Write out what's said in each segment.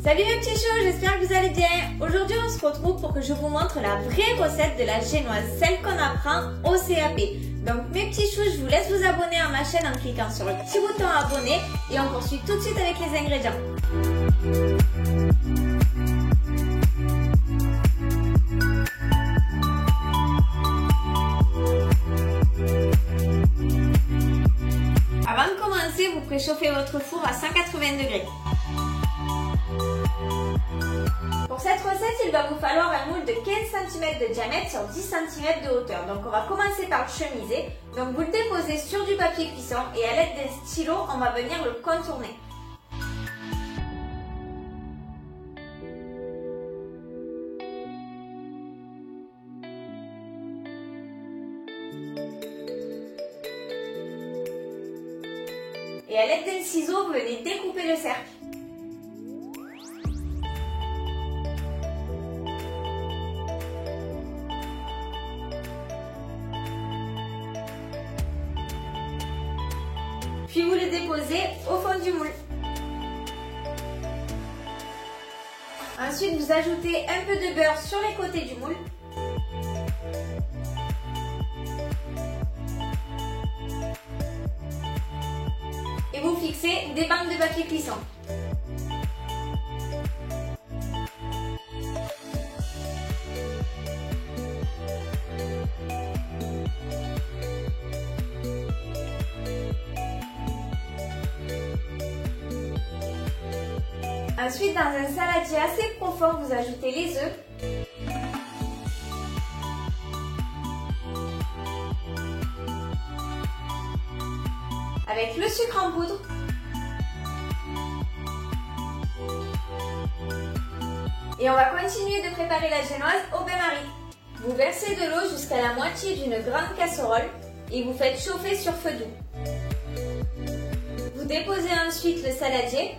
Salut mes petits choux, j'espère que vous allez bien. Aujourd'hui on se retrouve pour que je vous montre la vraie recette de la génoise, celle qu'on apprend au CAP. Donc mes petits choux, je vous laisse vous abonner à ma chaîne en cliquant sur le petit bouton abonner et on poursuit tout de suite avec les ingrédients. Avant de commencer, vous préchauffez votre four à 180 degrés. Pour cette recette, il va vous falloir un moule de 15 cm de diamètre sur 10 cm de hauteur. Donc on va commencer par le chemiser. Donc vous le déposez sur du papier cuisson et à l'aide d'un stylo, on va venir le contourner. Et à l'aide d'un ciseau, vous venez découper le cercle. Puis vous le déposez au fond du moule. Ensuite, vous ajoutez un peu de beurre sur les côtés du moule. Et vous fixez des bandes de papier cuisson. Ensuite, dans un saladier assez profond, vous ajoutez les œufs. Avec le sucre en poudre. Et on va continuer de préparer la génoise au bain-marie. Vous versez de l'eau jusqu'à la moitié d'une grande casserole et vous faites chauffer sur feu doux. Vous déposez ensuite le saladier.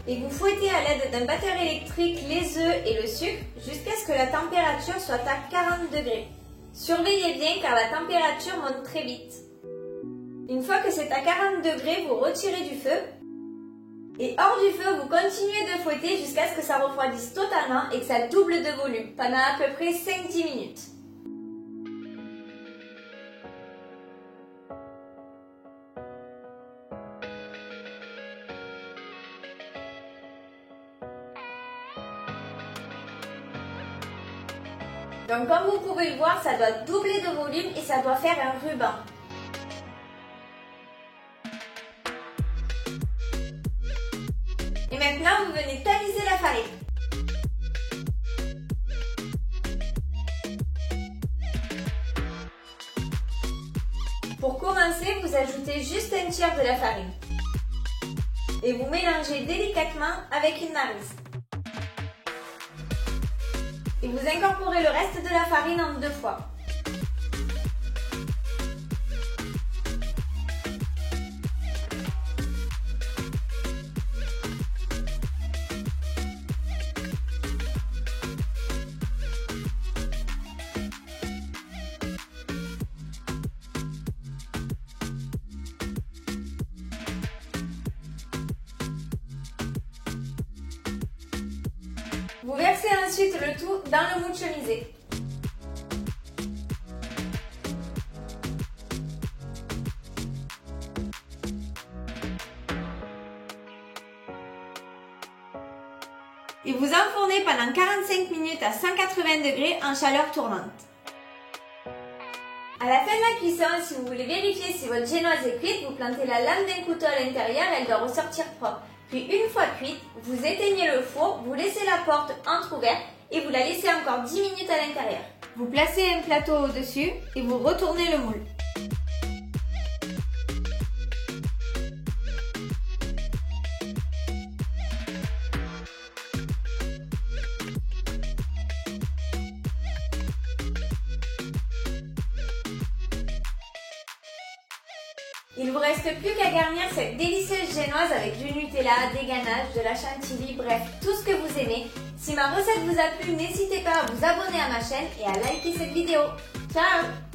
Et vous fouettez à l'aide d'un batteur électrique les œufs et le sucre jusqu'à ce que la température soit à 40 degrés. Surveillez bien car la température monte très vite. Une fois que c'est à 40 degrés, vous retirez du feu. Et hors du feu, vous continuez de fouetter jusqu'à ce que ça refroidisse totalement et que ça double de volume pendant à peu près 5-10 minutes. Donc comme vous pouvez le voir, ça doit doubler de volume et ça doit faire un ruban. Et maintenant, vous venez tamiser la farine. Pour commencer, vous ajoutez juste un tiers de la farine. Et vous mélangez délicatement avec une maryse. Et vous incorporez le reste de la farine en 2 fois. Vous versez ensuite le tout dans le moule chemisé. Et vous enfournez pendant 45 minutes à 180 degrés en chaleur tournante. À la fin de la cuisson, si vous voulez vérifier si votre génoise est cuite, vous plantez la lame d'un couteau à l'intérieur, elle doit ressortir propre. Puis une fois cuite, vous éteignez le four, vous laissez la porte entrouverte et vous la laissez encore 10 minutes à l'intérieur. Vous placez un plateau au-dessus et vous retournez le moule. Il ne vous reste plus qu'à garnir cette délicieuse génoise avec du Nutella, des ganaches, de la chantilly, bref, tout ce que vous aimez. Si ma recette vous a plu, n'hésitez pas à vous abonner à ma chaîne et à liker cette vidéo. Ciao!